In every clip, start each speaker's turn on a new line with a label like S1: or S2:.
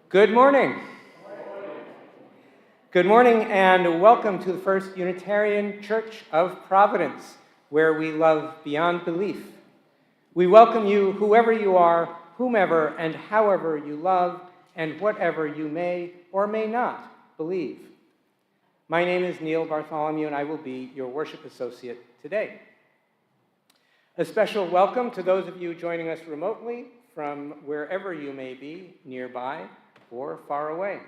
S1: Good morning. Good morning and welcome to the First Unitarian Church of Providence, where we love beyond belief. We welcome you, whoever you are, whomever and however you love, and whatever you may or may not believe. My name is Neil Bartholomew, and I will be your worship associate today. A special welcome to those of you joining us remotely from wherever you may be, nearby or far away.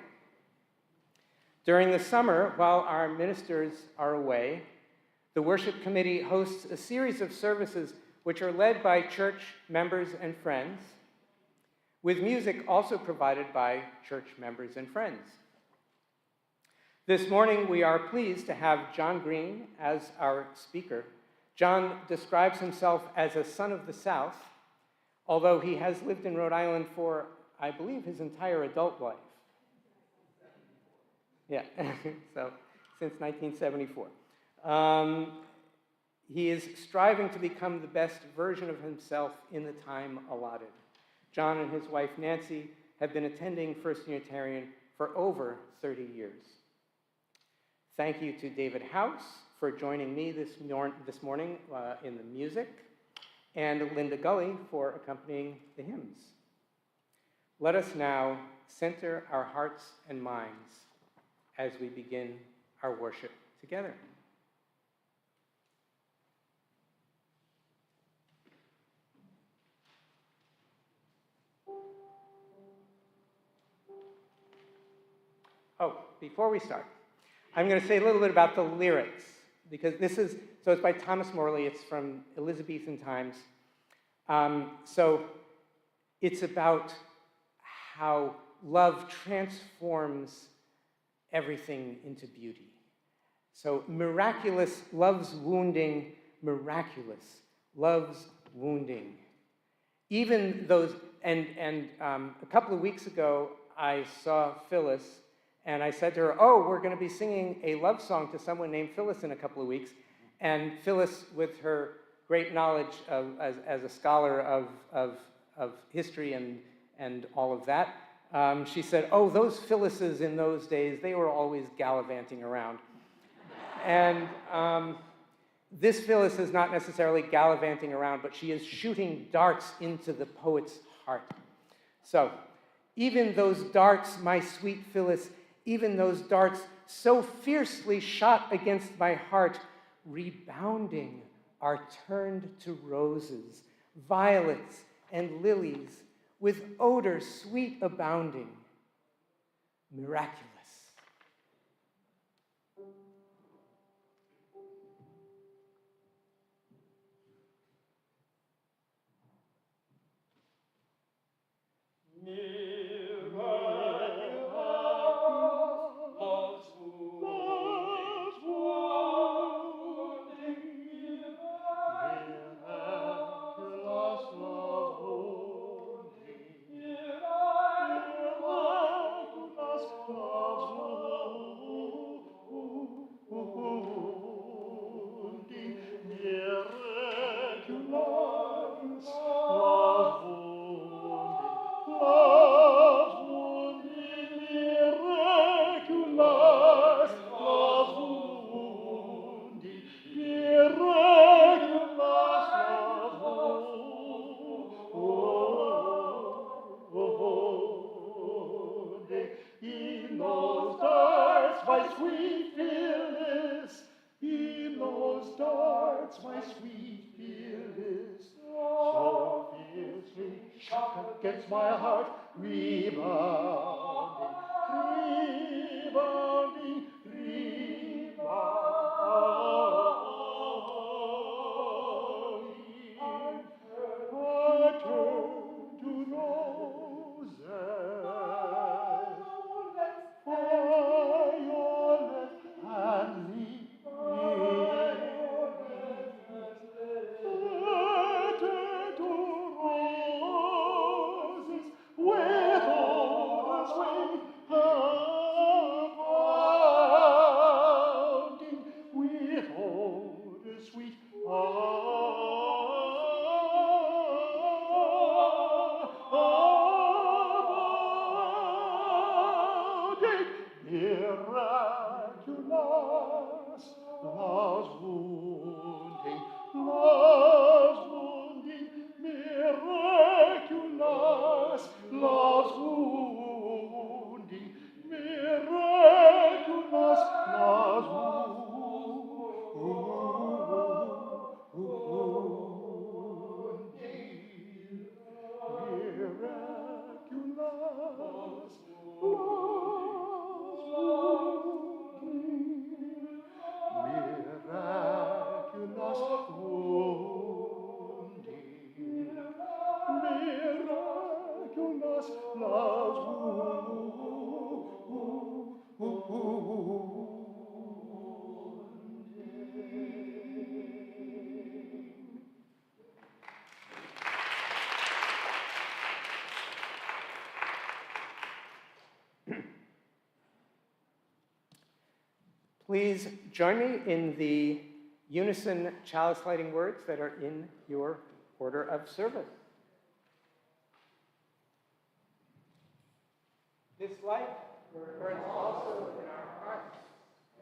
S1: During the summer, while our ministers are away, the worship committee hosts a series of services which are led by church members and friends, with music also provided by church members and friends. This morning, we are pleased to have John Green as our speaker. John describes himself as a son of the South, although he has lived in Rhode Island for, I believe, his entire adult life. Yeah, so since 1974. He is striving to become the best version of himself in the time allotted. John and his wife, Nancy, have been attending First Unitarian for over 30 years. Thank you to David House for joining me this morning in the music, and Linda Gully for accompanying the hymns. Let us now center our hearts and minds as we begin our worship together. Oh, before we start, I'm going to say a little bit about the lyrics, because it's by Thomas Morley. It's from Elizabethan times. So it's about how love transforms everything into beauty. So miraculous love's wounding, miraculous love's wounding. Even those, and a couple of weeks ago, I saw Phyllis, and I said to her, oh, we're going to be singing a love song to someone named Phyllis in a couple of weeks. And Phyllis, with her great knowledge as a scholar of history and all of that, she said, oh, those Phyllises in those days, they were always gallivanting around. And this Phyllis is not necessarily gallivanting around, but she is shooting darts into the poet's heart. So, even those darts, my sweet Phyllis, even those darts so fiercely shot against my heart, rebounding are turned to roses, violets, and lilies, with odor sweet abounding, miraculous.
S2: Against my heart, rebounding, rebounding, rebounding. I turn to roses, violets and leaves. With odor love's wounding, miraculous, love's wounding, miraculous, love's wounding, miraculous, miraculous wounding, miraculous love's
S1: Please join me in the unison chalice lighting words that are in your order of service. This light burns also in our hearts,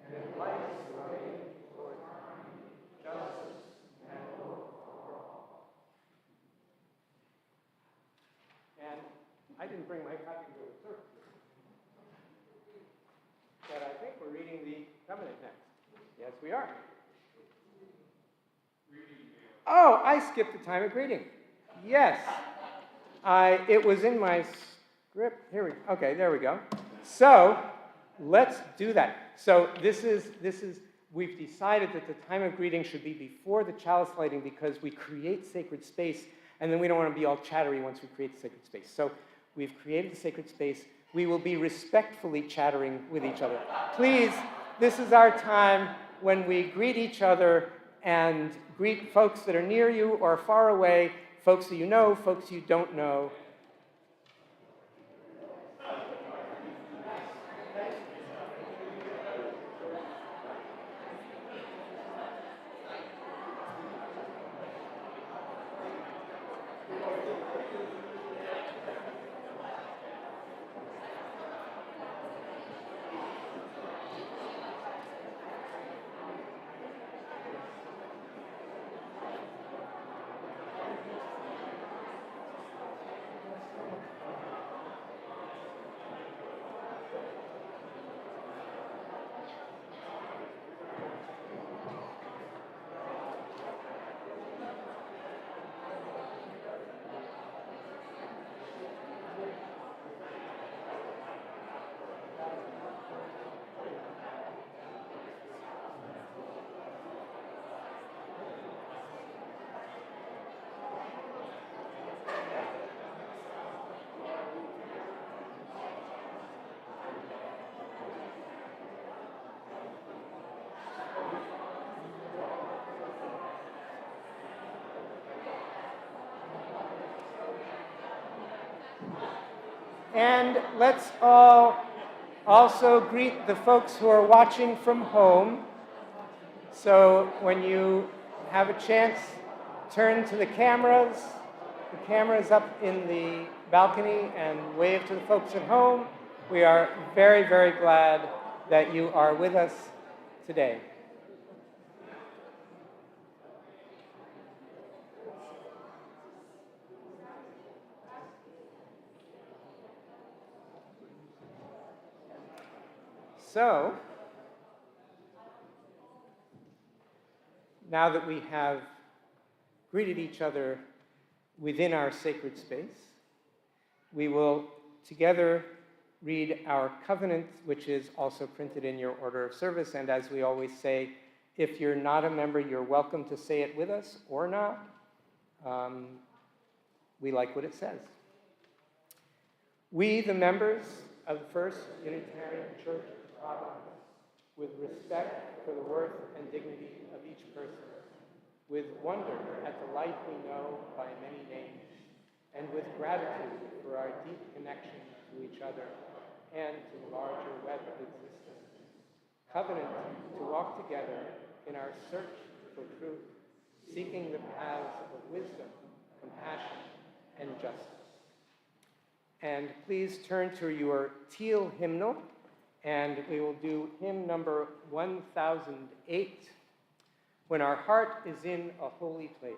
S1: and it lights the way towards harmony, justice, and hope for all. And I didn't bring my copy to the service, but I think we're reading the covenant next. Yes, we are. Oh, I skipped the time of greeting. Yes. It was in my script. Okay, there we go. So let's do that. So this is, we've decided that the time of greeting should be before the chalice lighting because we create sacred space and then we don't want to be all chattery once we create the sacred space. So we've created the sacred space. We will be respectfully chattering with each other. Please, this is our time when we greet each other and greet folks that are near you or far away, folks that you know, folks you don't know. And let's all also greet the folks who are watching from home. So when you have a chance, turn to the cameras up in the balcony and wave to the folks at home. We are very, very glad that you are with us today. So, now that we have greeted each other within our sacred space, we will together read our covenant, which is also printed in your order of service. And as we always say, if you're not a member, you're welcome to say it with us or not. We like what it says. We, the members of the First Unitarian Church of Providence, with respect for the worth and dignity of each person, with wonder at the light we know by many names, and with gratitude for our deep connection to each other and to the larger web of existence, covenant to walk together in our search for truth, seeking the paths of wisdom, compassion, and justice. And please turn to your teal hymnal And we will do hymn number 1008, When Our Heart is in a Holy Place.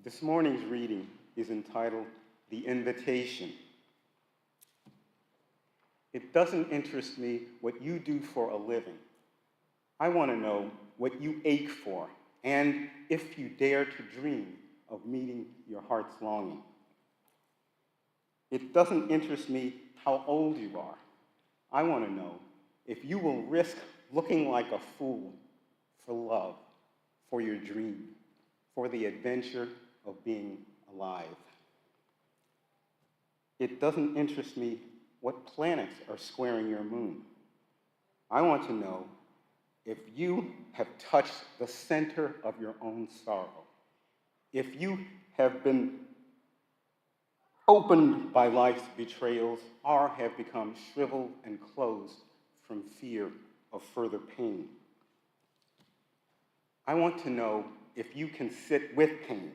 S3: This morning's reading is entitled The Invitation. It doesn't interest me what you do for a living. I want to know what you ache for, and if you dare to dream of meeting your heart's longing. It doesn't interest me how old you are. I want to know if you will risk looking like a fool for love, for your dream, for the adventure of being alive. It doesn't interest me what planets are squaring your moon. I want to know if you have touched the center of your own sorrow, if you have been opened by life's betrayals or have become shriveled and closed from fear of further pain. I want to know if you can sit with pain,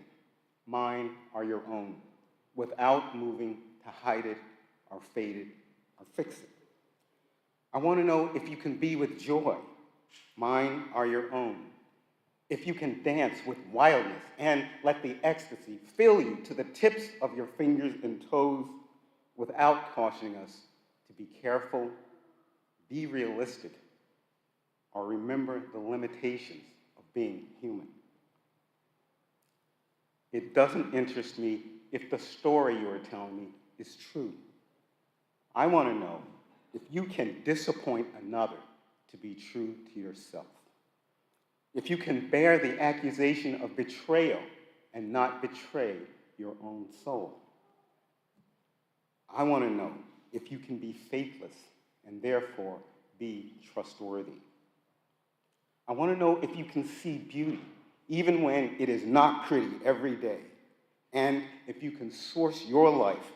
S3: mine or your own, without moving to hide it or fade it or fix it. I want to know if you can be with joy, mine or your own, if you can dance with wildness and let the ecstasy fill you to the tips of your fingers and toes without cautioning us to be careful, be realistic, or remember the limitations of being human. It doesn't interest me if the story you are telling me is true. I want to know if you can disappoint another to be true to yourself. If you can bear the accusation of betrayal and not betray your own soul. I want to know if you can be faithless and therefore be trustworthy. I want to know if you can see beauty even when it is not pretty every day, and if you can source your life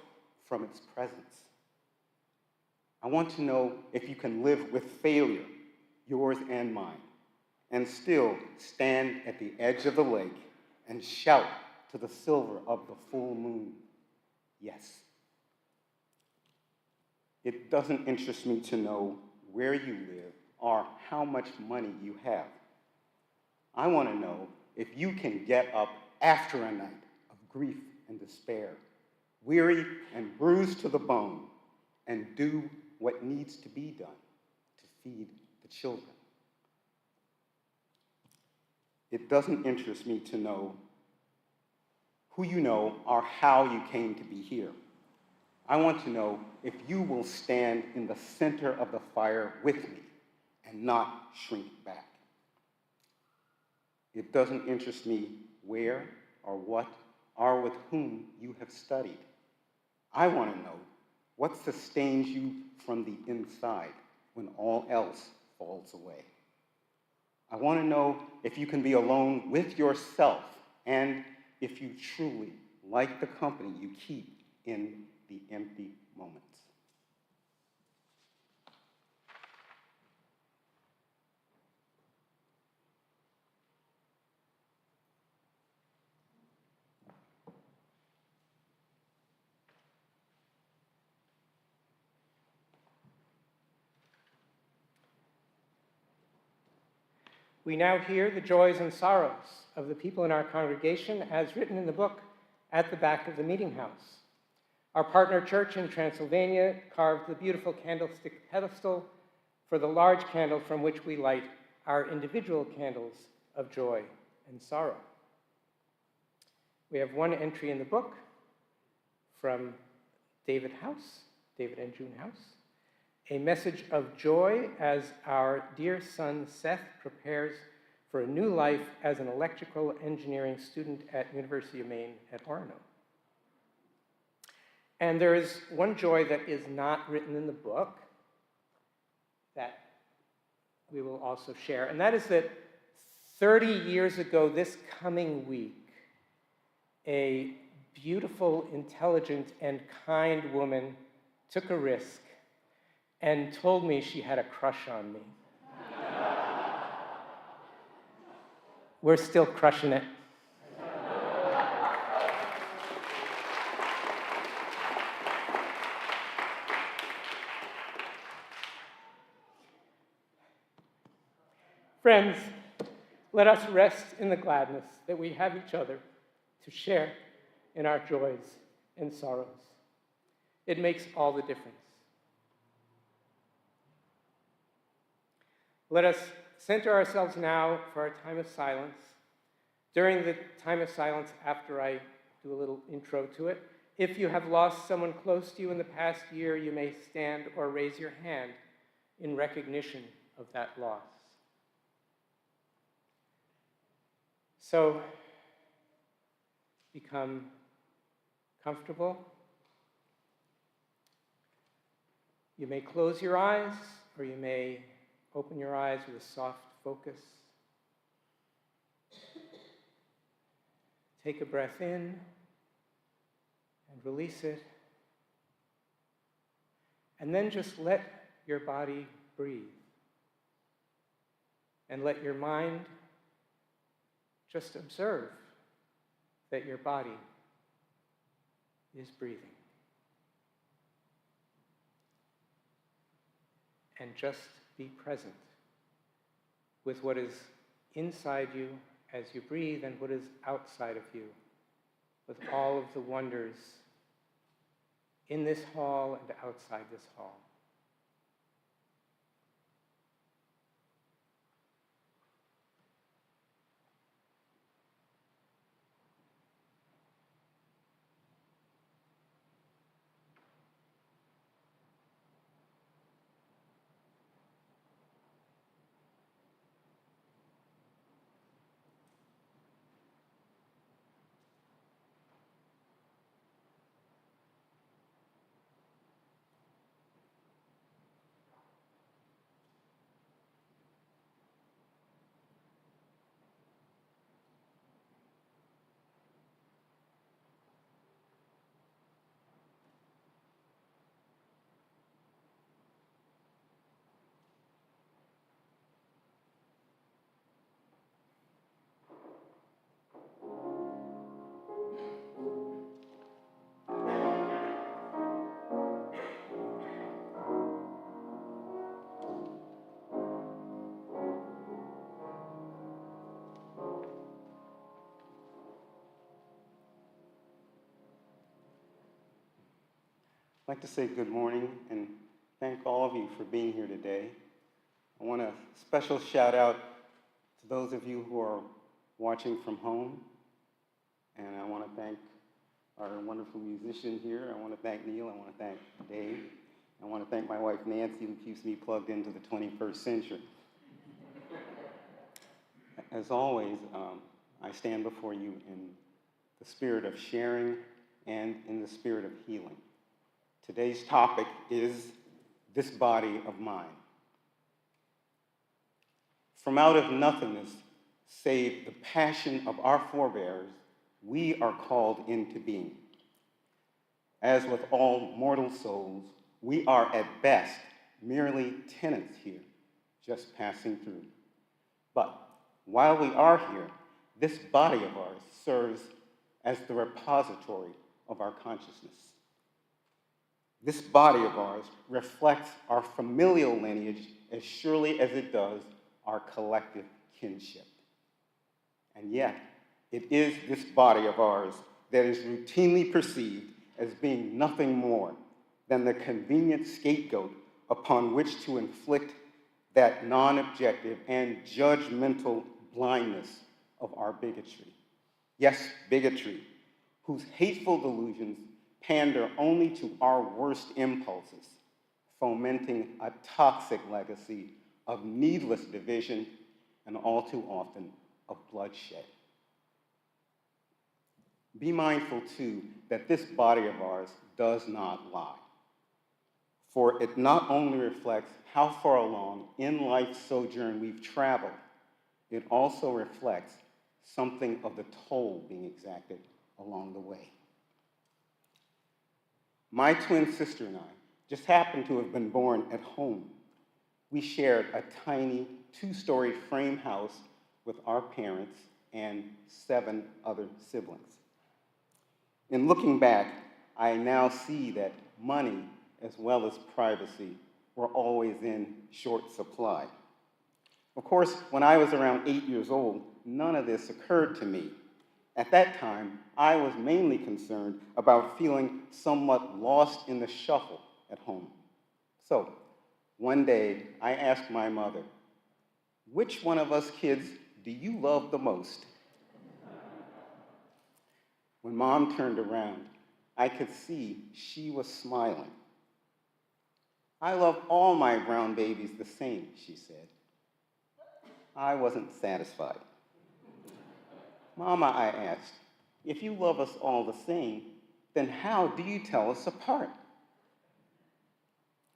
S3: from its presence. I want to know if you can live with failure, yours and mine, and still stand at the edge of the lake and shout to the silver of the full moon, yes. It doesn't interest me to know where you live or how much money you have. I want to know if you can get up after a night of grief and despair, weary and bruised to the bone, and do what needs to be done to feed the children. It doesn't interest me to know who you know or how you came to be here. I want to know if you will stand in the center of the fire with me and not shrink back. It doesn't interest me where or what or with whom you have studied. I want to know what sustains you from the inside when all else falls away. I want to know if you can be alone with yourself and if you truly like the company you keep in the empty moments.
S1: We now hear the joys and sorrows of the people in our congregation as written in the book at the back of the meeting house. Our partner church in Transylvania carved the beautiful candlestick pedestal for the large candle from which we light our individual candles of joy and sorrow. We have one entry in the book from David and June House, a message of joy as our dear son Seth prepares for a new life as an electrical engineering student at University of Maine at Orono. And there is one joy that is not written in the book that we will also share, and that is that 30 years ago this coming week, a beautiful, intelligent, and kind woman took a risk and told me she had a crush on me. We're still crushing it. Friends, let us rest in the gladness that we have each other to share in our joys and sorrows. It makes all the difference. Let us center ourselves now for our time of silence. During the time of silence, after I do a little intro to it, if you have lost someone close to you in the past year, you may stand or raise your hand in recognition of that loss. So, become comfortable. You may close your eyes, or you may open your eyes with a soft focus. Take a breath in and release it. And then just let your body breathe. And let your mind just observe that your body is breathing. And just be present with what is inside you as you breathe and what is outside of you, with all of the wonders in this hall and outside this hall.
S3: I'd like to say good morning and thank all of you for being here today. I want a special shout out to those of you who are watching from home. And I want to thank our wonderful musician here. I want to thank Neil. I want to thank Dave. I want to thank my wife, Nancy, who keeps me plugged into the 21st century. As always, I stand before you in the spirit of sharing and in the spirit of healing. Today's topic is this body of mine. From out of nothingness, save the passion of our forebears, we are called into being. As with all mortal souls, we are at best merely tenants here, just passing through. But while we are here, this body of ours serves as the repository of our consciousness. This body of ours reflects our familial lineage as surely as it does our collective kinship. And yet, it is this body of ours that is routinely perceived as being nothing more than the convenient scapegoat upon which to inflict that non-objective and judgmental blindness of our bigotry. Yes, bigotry, whose hateful delusions pander only to our worst impulses, fomenting a toxic legacy of needless division and all too often of bloodshed. Be mindful, too, that this body of ours does not lie, for it not only reflects how far along in life's sojourn we've traveled, it also reflects something of the toll being exacted along the way. My twin sister and I just happened to have been born at home. We shared a tiny 2-story frame house with our parents and 7 other siblings. In looking back, I now see that money as well as privacy were always in short supply. Of course, when I was around 8 years old, none of this occurred to me. At that time, I was mainly concerned about feeling somewhat lost in the shuffle at home. So, one day, I asked my mother, "Which one of us kids do you love the most?" When Mom turned around, I could see she was smiling. "I love all my brown babies the same," she said. I wasn't satisfied. "Mama," I asked, "if you love us all the same, then how do you tell us apart?"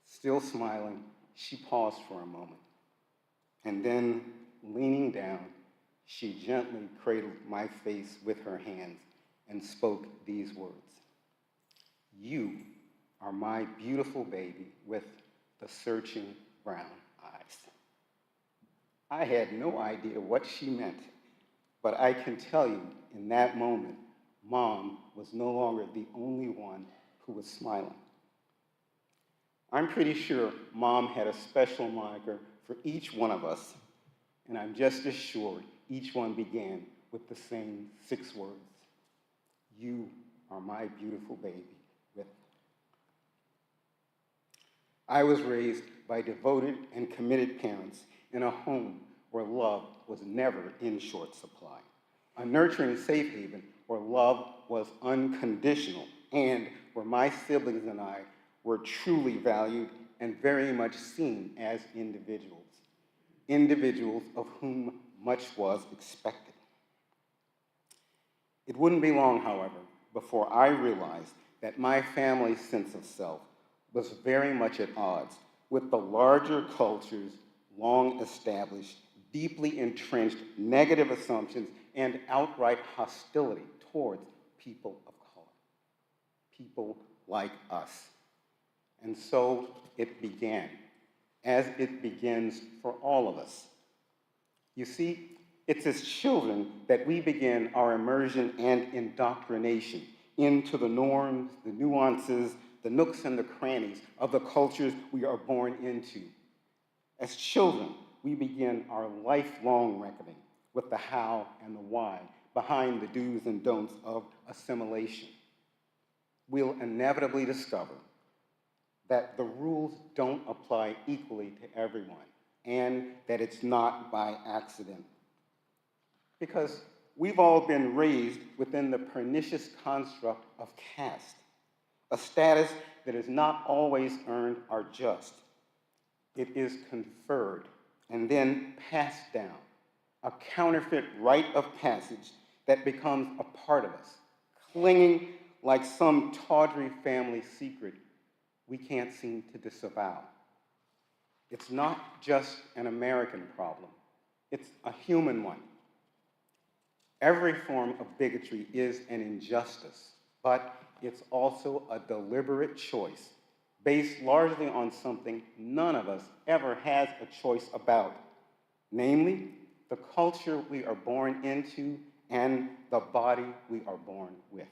S3: Still smiling, she paused for a moment, and then, leaning down, she gently cradled my face with her hands and spoke these words: "You are my beautiful baby with the searching brown eyes." I had no idea what she meant, but I can tell you, in that moment, Mom was no longer the only one who was smiling. I'm pretty sure Mom had a special moniker for each one of us, and I'm just as sure each one began with the same 6 words: "You are my beautiful baby with." I was raised by devoted and committed parents in a home where love was never in short supply, a nurturing safe haven where love was unconditional, and where my siblings and I were truly valued and very much seen as individuals of whom much was expected. It wouldn't be long, however, before I realized that my family's sense of self was very much at odds with the larger culture's long-established, deeply entrenched negative assumptions and outright hostility towards people of color, people like us. And so it began, as it begins for all of us. You see, it's as children that we begin our immersion and indoctrination into the norms, the nuances, the nooks and the crannies of the cultures we are born into. As children, we begin our lifelong reckoning with the how and the why behind the do's and don'ts of assimilation. We'll inevitably discover that the rules don't apply equally to everyone and that it's not by accident. Because we've all been raised within the pernicious construct of caste, a status that is not always earned or just. It is conferred and then passed down, a counterfeit rite of passage that becomes a part of us, clinging like some tawdry family secret we can't seem to disavow. It's not just an American problem, it's a human one. Every form of bigotry is an injustice, but it's also a deliberate choice based largely on something none of us ever has a choice about, namely the culture we are born into and the body we are born with.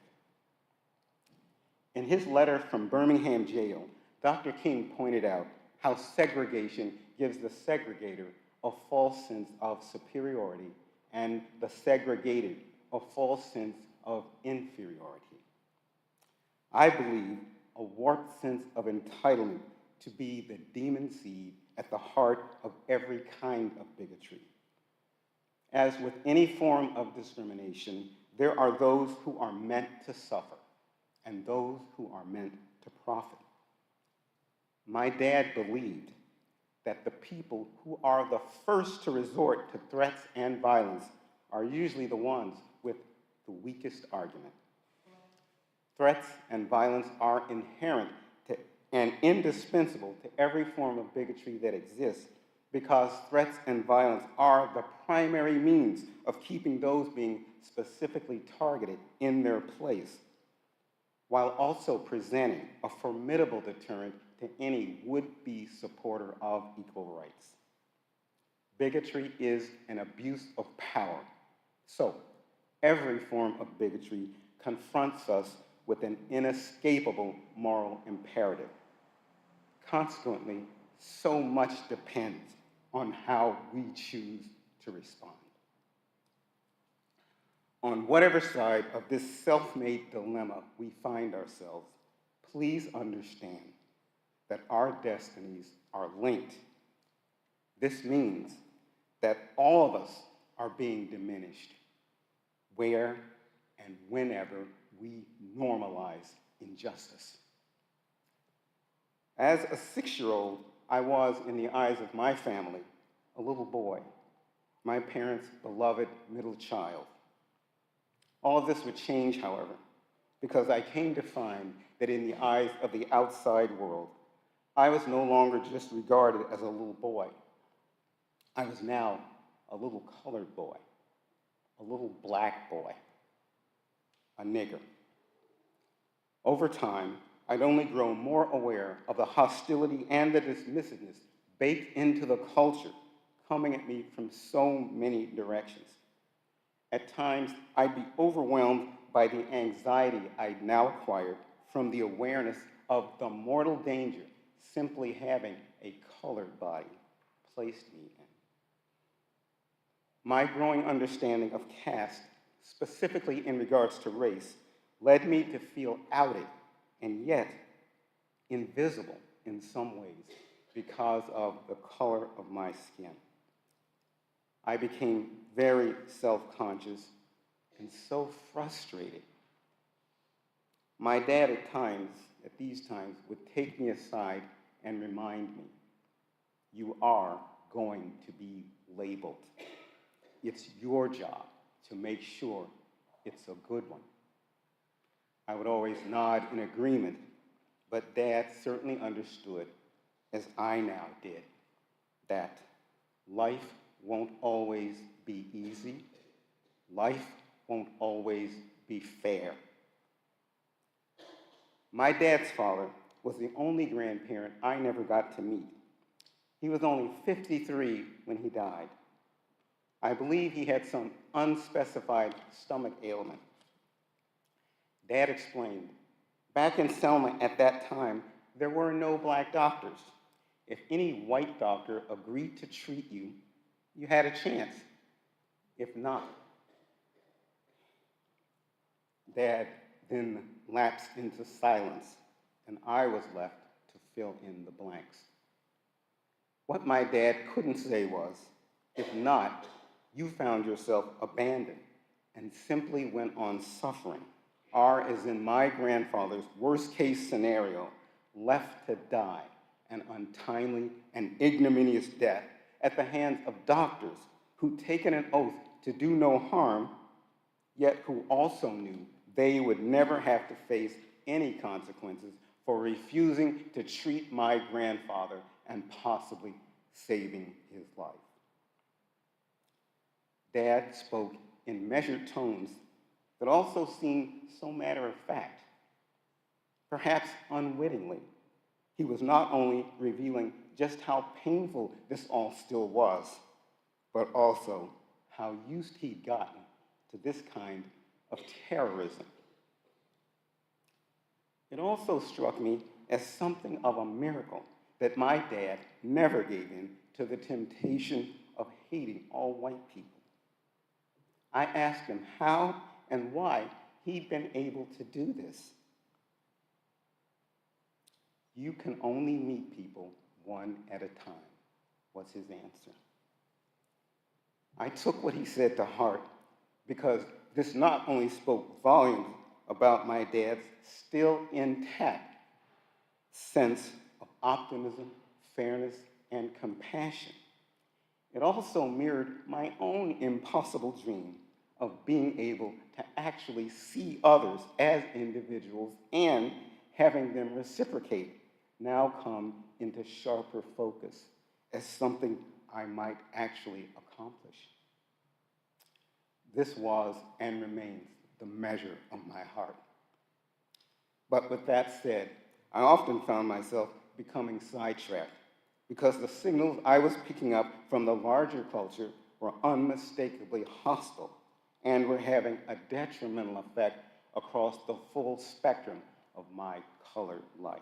S3: In his letter from Birmingham jail, Dr. King pointed out how segregation gives the segregator a false sense of superiority and the segregated a false sense of inferiority. I believe a warped sense of entitlement to be the demon seed at the heart of every kind of bigotry. As with any form of discrimination, there are those who are meant to suffer and those who are meant to profit. My dad believed that the people who are the first to resort to threats and violence are usually the ones with the weakest argument. Threats and violence are inherent to and indispensable to every form of bigotry that exists because threats and violence are the primary means of keeping those being specifically targeted in their place, while also presenting a formidable deterrent to any would-be supporter of equal rights. Bigotry is an abuse of power. So, every form of bigotry confronts us with an inescapable moral imperative. Consequently, so much depends on how we choose to respond. On whatever side of this self-made dilemma we find ourselves, please understand that our destinies are linked. This means that all of us are being diminished where and whenever we normalize injustice. As a 6-year-old, I was, in the eyes of my family, a little boy, my parents' beloved middle child. All of this would change, however, because I came to find that in the eyes of the outside world, I was no longer just regarded as a little boy. I was now a little colored boy, a little black boy, a nigger. Over time, I'd only grown more aware of the hostility and the dismissiveness baked into the culture coming at me from so many directions. At times, I'd be overwhelmed by the anxiety I'd now acquired from the awareness of the mortal danger simply having a colored body placed me in. My growing understanding of caste, specifically in regards to race, led me to feel outed and yet invisible in some ways because of the color of my skin. I became very self-conscious and so frustrated. My dad at these times, would take me aside and remind me, you are going to be labeled. It's your job to make sure it's a good one. I would always nod in agreement, but Dad certainly understood, as I now did, that life won't always be easy. Life won't always be fair. My dad's father was the only grandparent I never got to meet. He was only 53 when he died. I believe he had some unspecified stomach ailment. Dad explained, back in Selma at that time, there were no black doctors. If any white doctor agreed to treat you, you had a chance. If not, Dad then lapsed into silence, and I was left to fill in the blanks. What my dad couldn't say was, if not, you found yourself abandoned and simply went on suffering, or as in my grandfather's worst case scenario, left to die an untimely and ignominious death at the hands of doctors who'd taken an oath to do no harm, yet who also knew they would never have to face any consequences for refusing to treat my grandfather and possibly saving his life. Dad spoke in measured tones that also seemed so matter-of-fact. Perhaps unwittingly, he was not only revealing just how painful this all still was, but also how used he'd gotten to this kind of terrorism. It also struck me as something of a miracle that my dad never gave in to the temptation of hating all white people. I asked him how and why he'd been able to do this. You can only meet people one at a time, was his answer. I took what he said to heart because this not only spoke volumes about my dad's still intact sense of optimism, fairness, and compassion. It also mirrored my own impossible dream of being able to actually see others as individuals and having them reciprocate now come into sharper focus as something I might actually accomplish. This was and remains the measure of my heart. But with that said, I often found myself becoming sidetracked because the signals I was picking up from the larger culture were unmistakably hostile and were having a detrimental effect across the full spectrum of my colored life.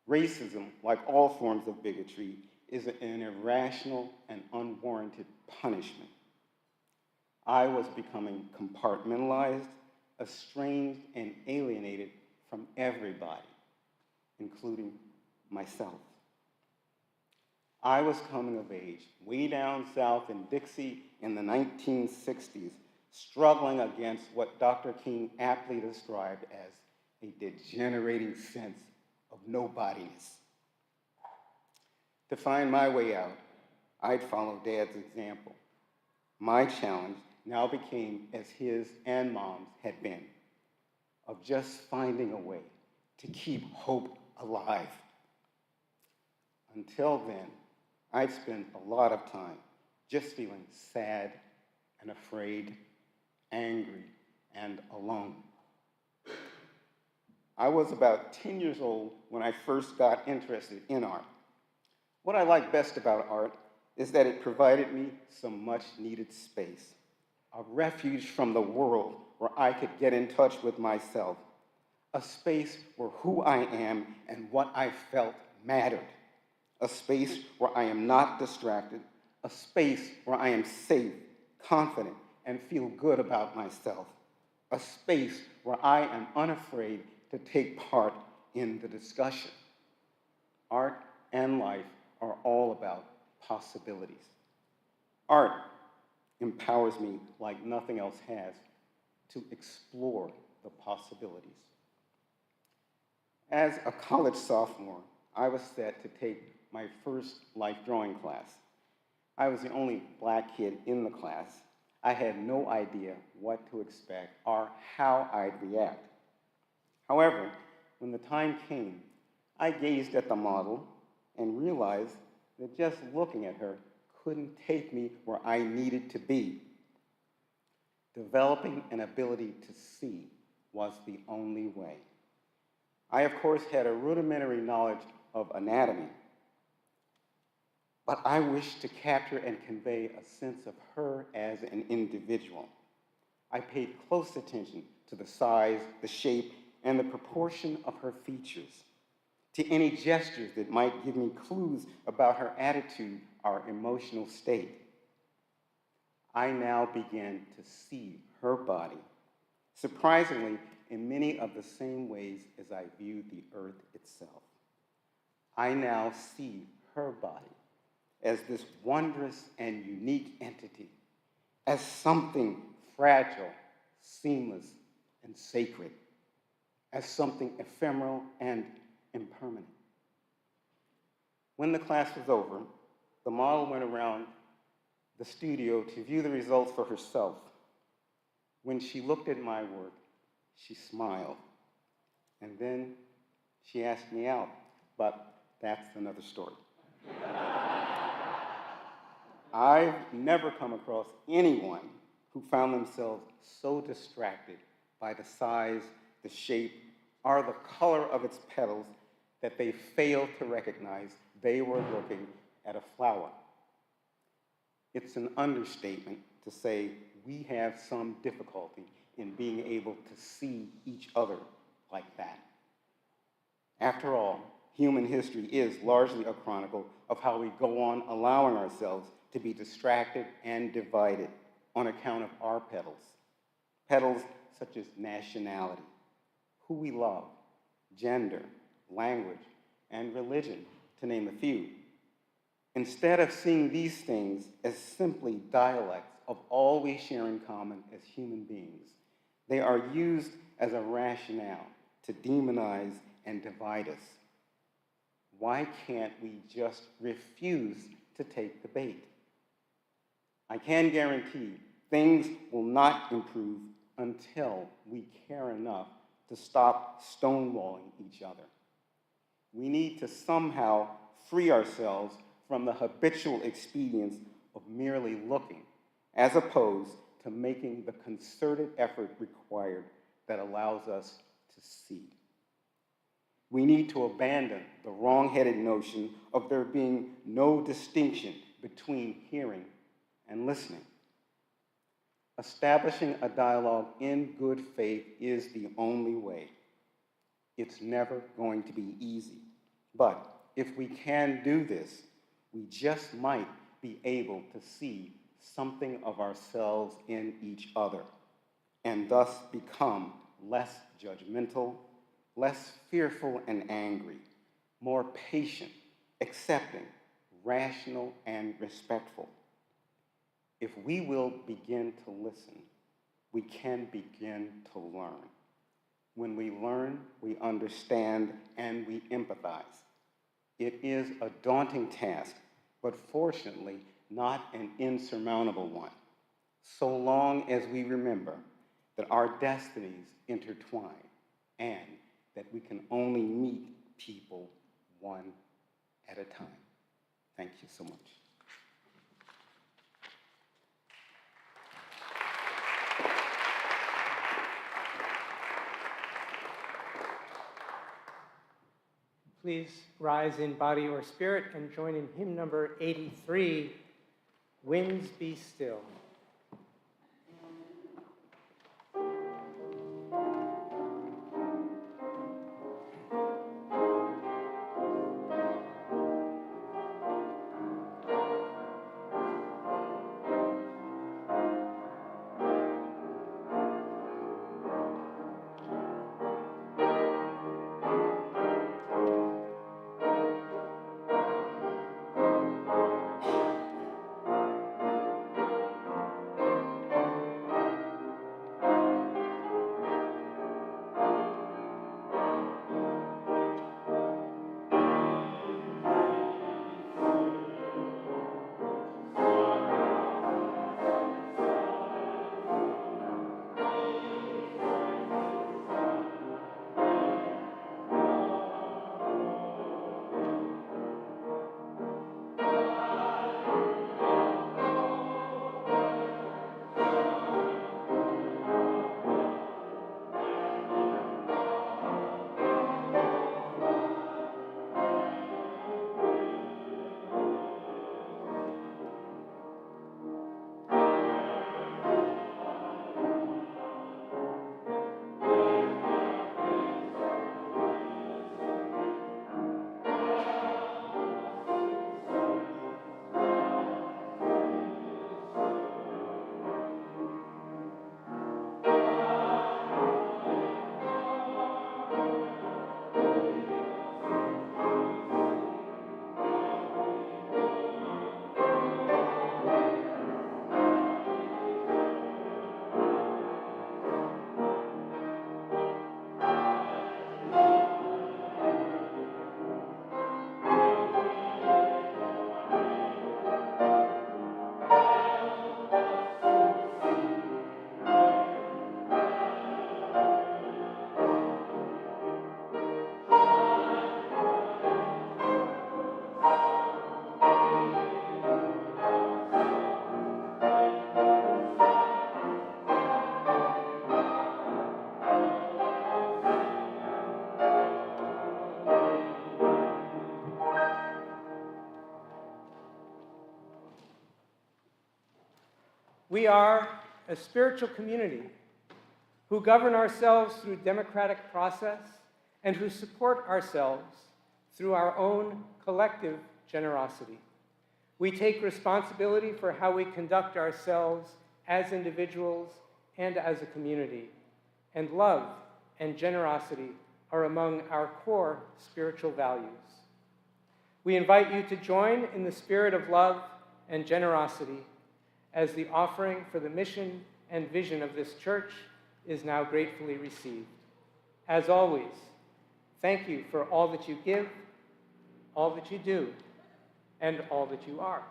S3: Racism, like all forms of bigotry, is an irrational and unwarranted punishment. I was becoming compartmentalized, estranged, and alienated from everybody, including myself. I was coming of age way down south in Dixie in the 1960s, struggling against what Dr. King aptly described as a degenerating sense of nobodiness. To find my way out, I'd follow Dad's example. My challenge now became as his and Mom's had been, of just finding a way to keep hope alive. Until then, I'd spent a lot of time just feeling sad and afraid, angry, and alone. I was about 10 years old when I first got interested in art. What I like best about art is that it provided me some much-needed space, a refuge from the world where I could get in touch with myself, a space where who I am and what I felt mattered, a space where I am not distracted, a space where I am safe, confident, and feel good about myself, a space where I am unafraid to take part in the discussion. Art and life are all about possibilities. Art empowers me like nothing else has to explore the possibilities. As a college sophomore, I was set to take my first life drawing class. I was the only black kid in the class. I had no idea what to expect or how I'd react. However, when the time came, I gazed at the model and realized that just looking at her couldn't take me where I needed to be. Developing an ability to see was the only way. I, of course, had a rudimentary knowledge of anatomy, but I wished to capture and convey a sense of her as an individual. I paid close attention to the size, the shape, and the proportion of her features, to any gestures that might give me clues about her attitude or emotional state. I now began to see her body, surprisingly, in many of the same ways as I viewed the earth itself. I now see her body as this wondrous and unique entity, as something fragile, seamless, and sacred, as something ephemeral and impermanent. When the class was over, the model went around the studio to view the results for herself. When she looked at my work, she smiled. And then she asked me out, but that's another story. I've never come across anyone who found themselves so distracted by the size, the shape, or the color of its petals that they failed to recognize they were looking at a flower. It's an understatement to say we have some difficulty in being able to see each other like that. After all, human history is largely a chronicle of how we go on allowing ourselves to be distracted and divided on account of our petals. Petals such as nationality, who we love, gender, language, and religion, to name a few. Instead of seeing these things as simply dialects of all we share in common as human beings, they are used as a rationale to demonize and divide us. Why can't we just refuse to take the bait? I can guarantee things will not improve until we care enough to stop stonewalling each other. We need to somehow free ourselves from the habitual expedience of merely looking, as opposed to making the concerted effort required that allows us to see. We need to abandon the wrong-headed notion of there being no distinction between hearing and listening. Establishing a dialogue in good faith is the only way. It's never going to be easy. But if we can do this, we just might be able to see something of ourselves in each other, and thus become less judgmental, less fearful and angry, more patient, accepting, rational, and respectful. If we will begin to listen, we can begin to learn. When we learn, we understand and we empathize. It is a daunting task, but fortunately not an insurmountable one, so long as we remember that our destinies intertwine and that we can only meet people one at a time. Thank you so much.
S1: Please rise in body or spirit and join in hymn number 83, Winds Be Still. We are a spiritual community who govern ourselves through democratic process and who support ourselves through our own collective generosity. We take responsibility for how we conduct ourselves as individuals and as a community, and love and generosity are among our core spiritual values. We invite you to join in the spirit of love and generosity as the offering for the mission and vision of this church is now gratefully received. As always, thank you for all that you give, all that you do, and all that you are.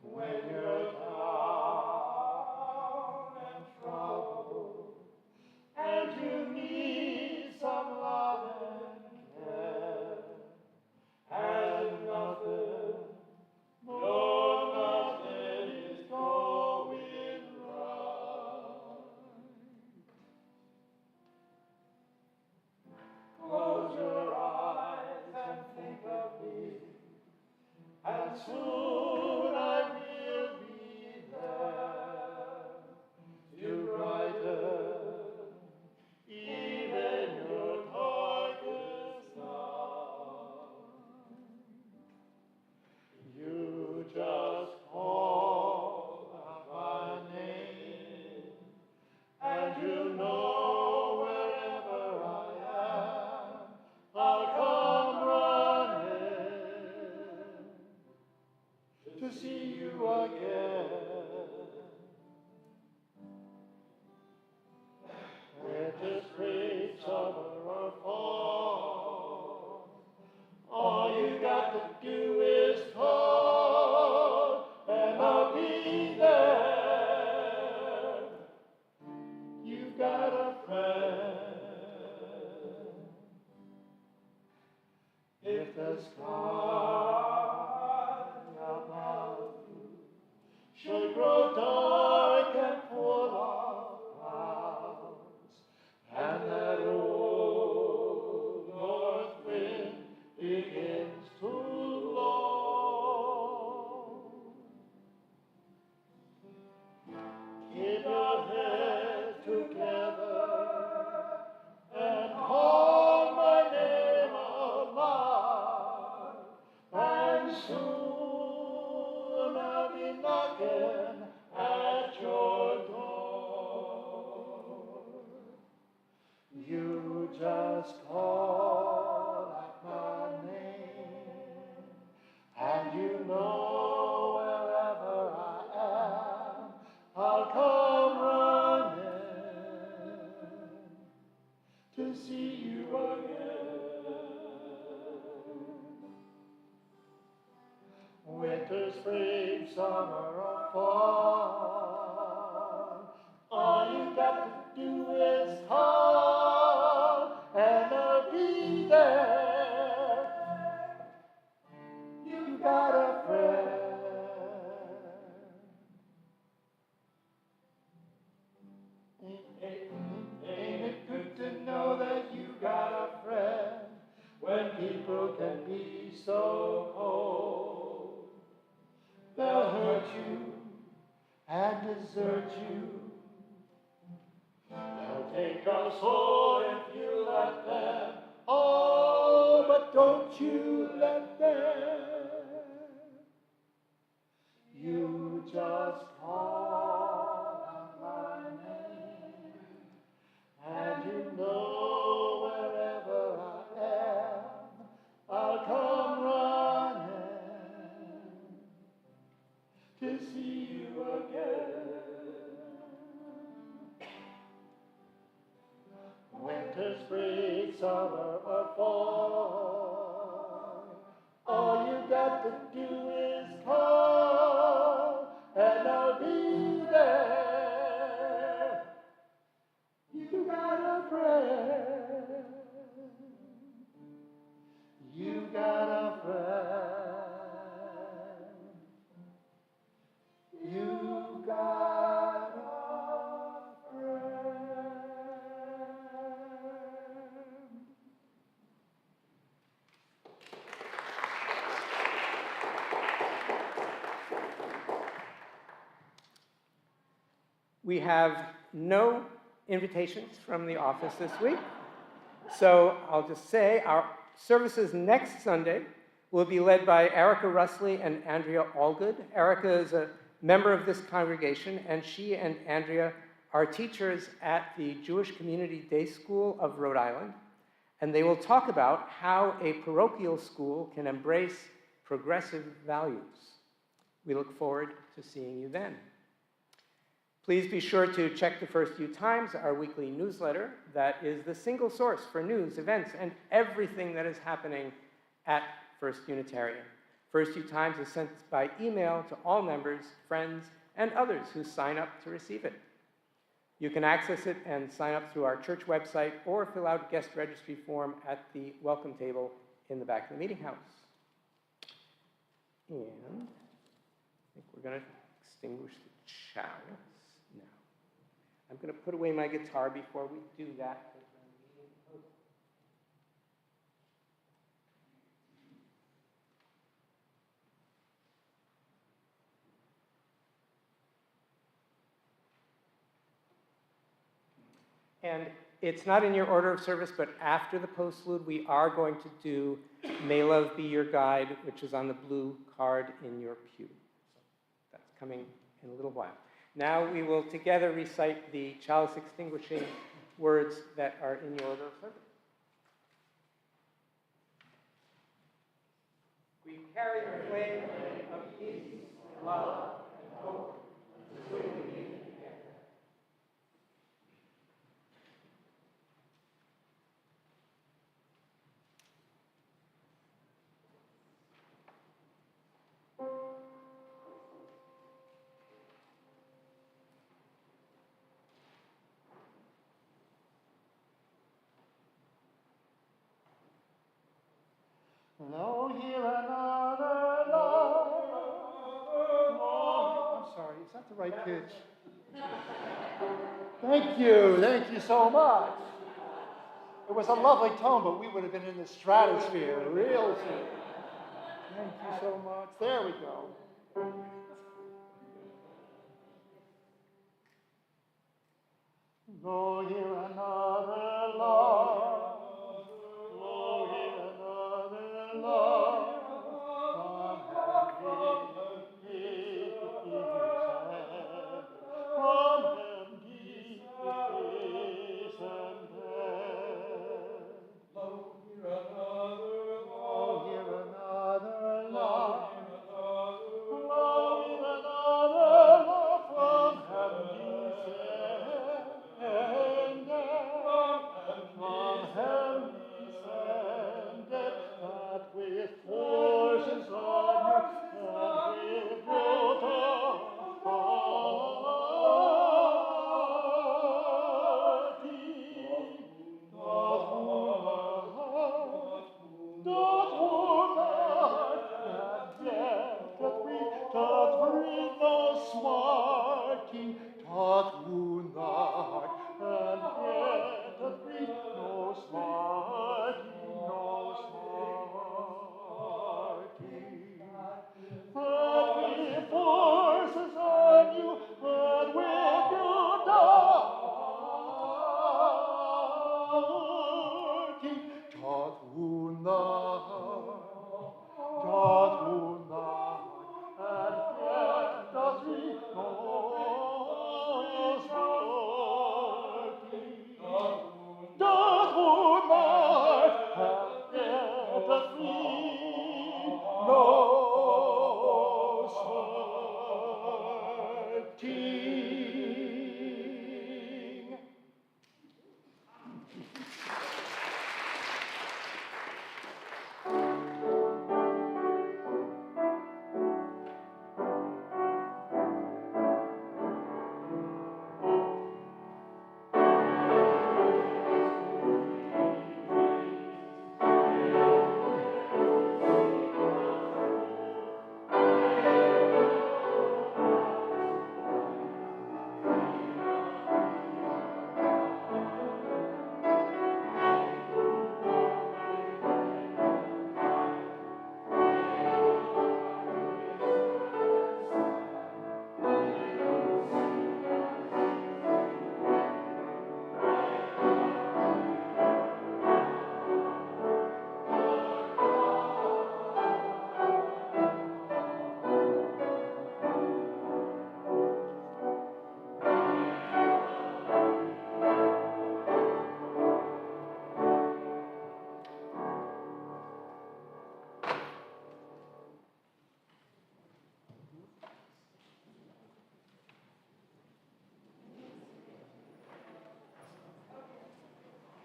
S2: When you're down and troubled, and you need some love and care, and nothing, no, nothing is going right. Close your eyes and think of me, and soon I will be there to brighten even your darkest night. You just call out my name, and you know wherever I am, I'll come running to see you again. Winter, spring, summer, or fall, all you got to do is call, and I'll be there. You've got a friend. If the sky above you should grow dark and full of clouds, and that old north wind begins to blow, keep your head together and call my name out loud, and soon I'll be knocking at your door. You just call out my name, and you know wherever I am, I'll come running to see you again. Winter, spring, summer, or fall, all you got to do is call, and I'll be there. You got a friend. Ain't it good to know that you got a friend when people can be so cold? They'll hurt you and desert you. They'll take your soul if you let them. Oh, but don't you let them. You just call out my name, and you know wherever I am, I'll come running to see you again. Winter, spring, summer, or fall, all you got to do is call.
S1: We have no invitations from the office this week. So I'll just say our services next Sunday will be led by Erica Russley and Andrea Allgood. Erica is a member of this congregation, and she and Andrea are teachers at the Jewish Community Day School of Rhode Island. And they will talk about how a parochial school can embrace progressive values. We look forward to seeing you then. Please be sure to check the First U Times, our weekly newsletter that is the single source for news, events, and everything that is happening at First Unitarian. First U Times is sent by email to all members, friends, and others who sign up to receive it. You can access it and sign up through our church website or fill out a guest registry form at the welcome table in the back of the meeting house. And I think we're going to extinguish the chalice. No. I'm going to put away my guitar before we do that. And it's not in your order of service, but after the postlude, we are going to do May Love Be Your Guide, which is on the blue card in your pew. So that's coming in a little while. Now we will together recite the chalice extinguishing words that are in your order of service. We carry the flame of peace, love, and hope to the
S2: Lo, hear another love. Oh, I'm sorry, is that the right pitch? Thank you so much. It was a lovely tone, but we would have been in the stratosphere, real soon. Thank you so much. There we go. Lo, hear another